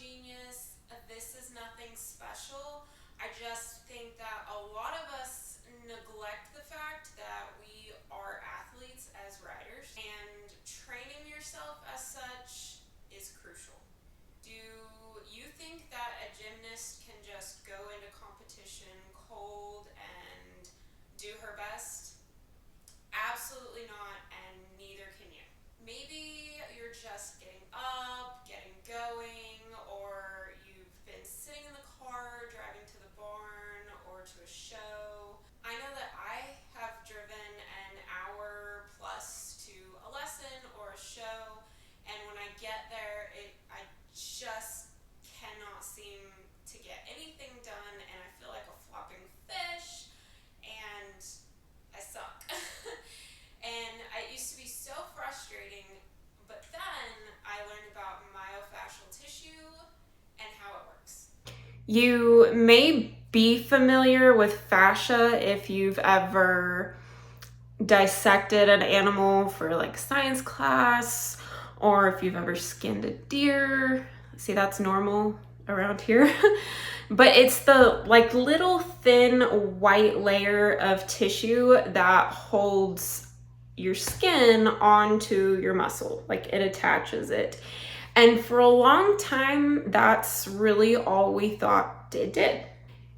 genius. This is nothing special. I just think that a lot of us neglect the fact that we are athletes as riders, and training yourself as such is crucial. Do you think that a gymnast can just go into competition cold and do her best? Absolutely not, and neither can you. Maybe you're just getting up, getting going, or you've been sitting in the car, driving to the barn or to a show. I know that I have driven an hour plus to a lesson or a show, and when I get there, I just cannot seem to get anything done, and I feel like a flopping fish, and I suck. And it used to be so frustrating, but then I learned about myofascial tissue and how it works. You may be familiar with fascia if you've ever dissected an animal for like science class, or if you've ever skinned a deer. See, that's normal around here. But it's the like little thin white layer of tissue that holds your skin onto your muscle, like it attaches it. And for a long time, that's really all we thought it did.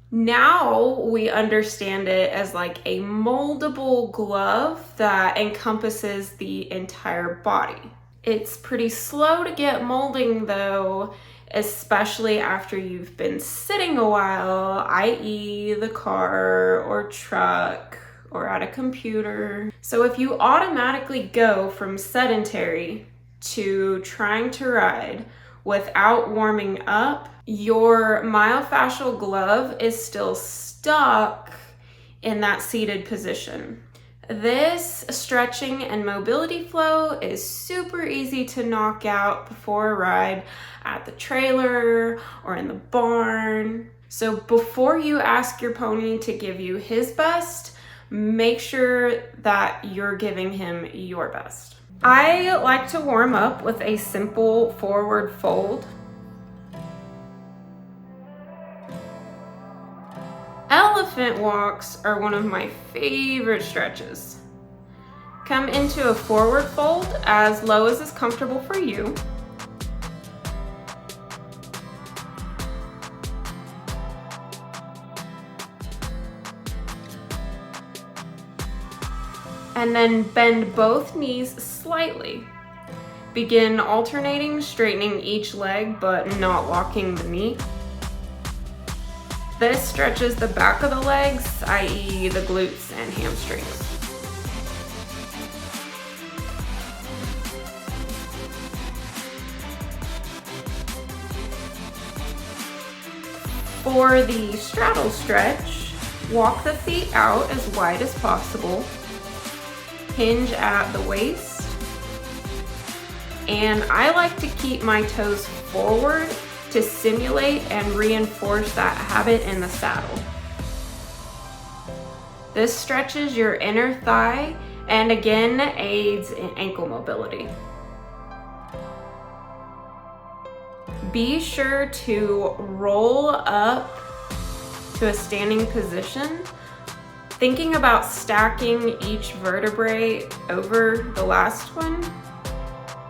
Now we understand it as like a moldable glove that encompasses the entire body. It's pretty slow to get molding though, especially after you've been sitting a while, i.e. the car or truck or at a computer. So if you automatically go from sedentary to trying to ride without warming up, your myofascial glove is still stuck in that seated position. This stretching and mobility flow is super easy to knock out before a ride at the trailer or in the barn. So before you ask your pony to give you his best, make sure that you're giving him your best. I like to warm up with a simple forward fold. Elephant walks are one of my favorite stretches. Come into a forward fold as low as is comfortable for you. And then bend both knees slightly. Begin alternating, straightening each leg, but not locking the knee. This stretches the back of the legs, i.e. the glutes and hamstrings. For the straddle stretch, walk the feet out as wide as possible. Hinge at the waist, and I like to keep my toes forward to simulate and reinforce that habit in the saddle. This stretches your inner thigh and again aids in ankle mobility. Be sure to roll up to a standing position, thinking about stacking each vertebrae over the last one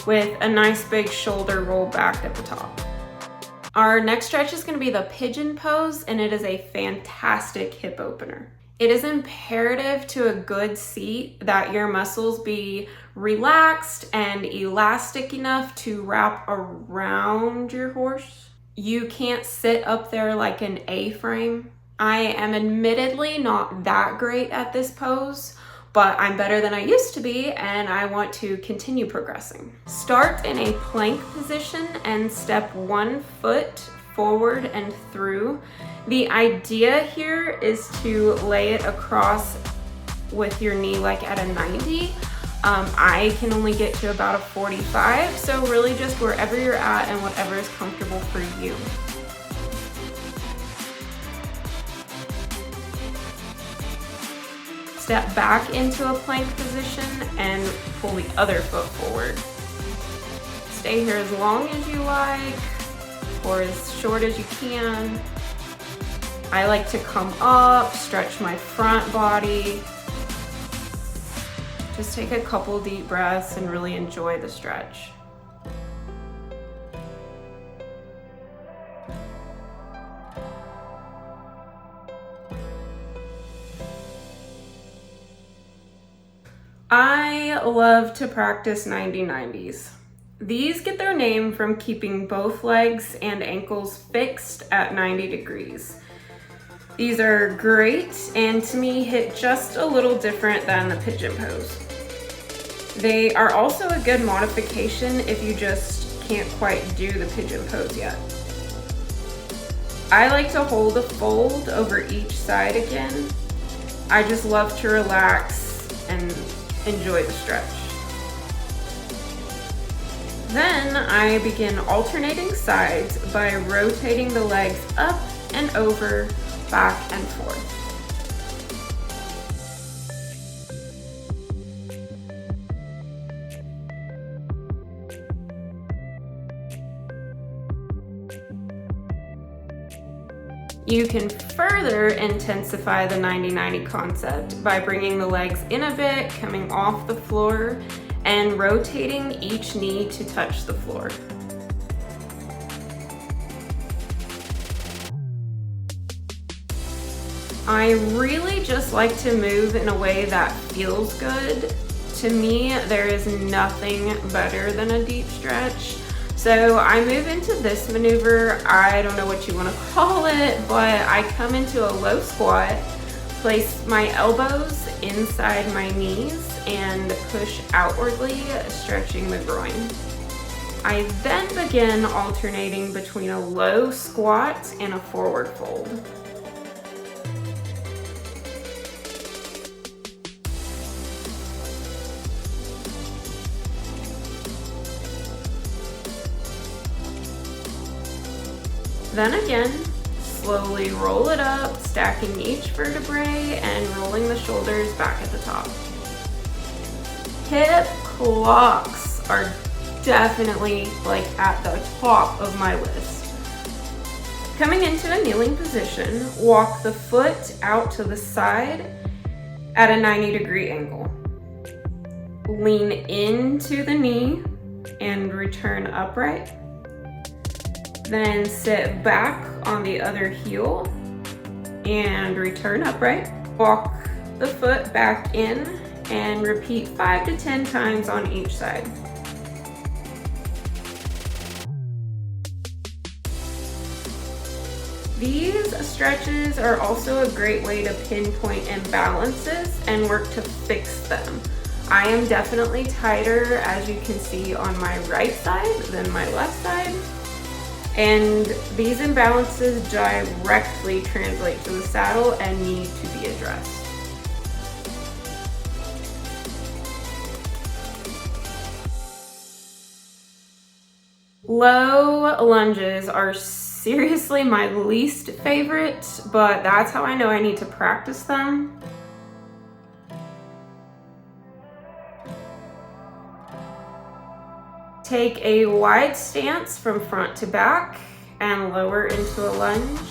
with a nice big shoulder roll back at the top. Our next stretch is going to be the pigeon pose, and it is a fantastic hip opener. It is imperative to a good seat that your muscles be relaxed and elastic enough to wrap around your horse. You can't sit up there like an A-frame. I am admittedly not that great at this pose, but I'm better than I used to be, and I want to continue progressing. Start in a plank position and step 1 foot forward and through. The idea here is to lay it across with your knee like at a 90. I can only get to about a 45, so really just wherever you're at and whatever is comfortable for you. Step back into a plank position and pull the other foot forward. Stay here as long as you like. for as short as you can. I like to come up, stretch my front body. Just take a couple deep breaths and really enjoy the stretch. I love to practice 90-90s. These get their name from keeping both legs and ankles fixed at 90 degrees. These are great and to me hit just a little different than the pigeon pose. They are also a good modification if you just can't quite do the pigeon pose yet. I like to hold a fold over each side again. I just love to relax and enjoy the stretch. Then I begin alternating sides by rotating the legs up and over, back and forth. You can further intensify the 90-90 concept by bringing the legs in a bit, coming off the floor, and rotating each knee to touch the floor. I really just like to move in a way that feels good. To me, there is nothing better than a deep stretch. So I move into this maneuver. I don't know what you want to call it, but I come into a low squat, place my elbows inside my knees, and push outwardly, stretching the groin. I then begin alternating between a low squat and a forward fold. Then again, slowly roll it up, stacking each vertebrae and rolling the shoulders back at the top. Hip clocks are definitely like at the top of my list. Coming into a kneeling position, walk the foot out to the side at a 90-degree angle. Lean into the knee and return upright. Then sit back on the other heel and return upright. Walk the foot back in and repeat 5 to 10 times on each side. These stretches are also a great way to pinpoint imbalances and work to fix them. I am definitely tighter, as you can see, on my right side than my left side. And these imbalances directly translate to the saddle and need to be addressed. Low lunges are seriously my least favorite, but that's how I know I need to practice them. Take a wide stance from front to back and lower into a lunge.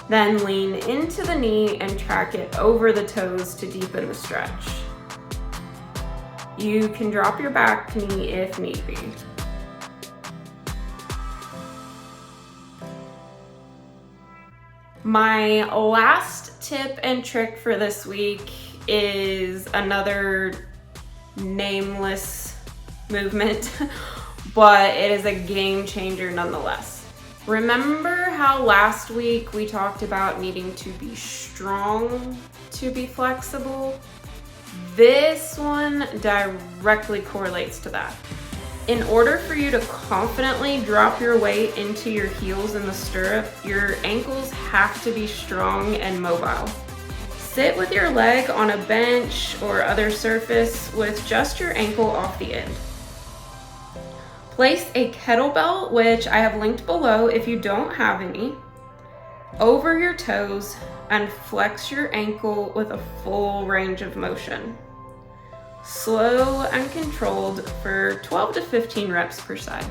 Then lean into the knee and track it over the toes to deepen the stretch. You can drop your back knee if need be. My last tip and trick for this week is another nameless movement, but it is a game changer nonetheless. Remember how last week we talked about needing to be strong to be flexible? This one directly correlates to that. In order for you to confidently drop your weight into your heels in the stirrup, your ankles have to be strong and mobile. Sit with your leg on a bench or other surface with just your ankle off the end. Place a kettlebell, which I have linked below if you don't have any, over your toes and flex your ankle with a full range of motion. Slow and controlled for 12 to 15 reps per side.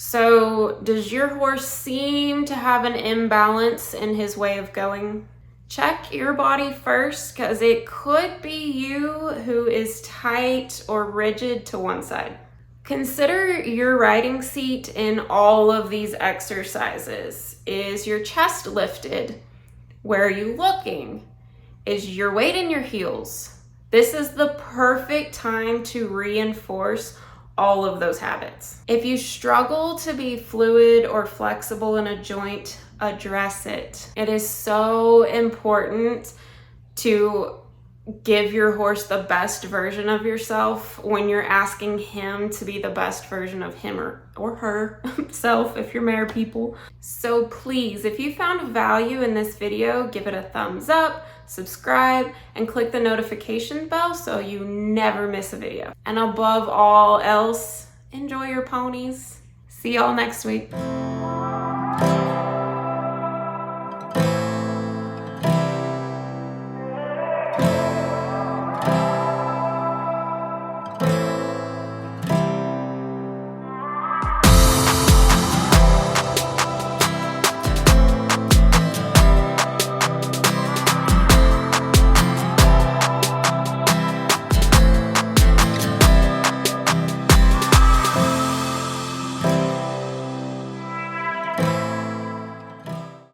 So, does your horse seem to have an imbalance in his way of going? Check your body first, because it could be you who is tight or rigid to one side. Consider your riding seat in all of these exercises. Is your chest lifted? Where are you looking? Is your weight in your heels? This is the perfect time to reinforce all of those habits. If you struggle to be fluid or flexible in a joint, address it. It is so important to give your horse the best version of yourself when you're asking him to be the best version of him or herself if you're mare people. So please, if you found value in this video, give it a thumbs up, subscribe, and click the notification bell so you never miss a video. And above all else, enjoy your ponies. See y'all next week.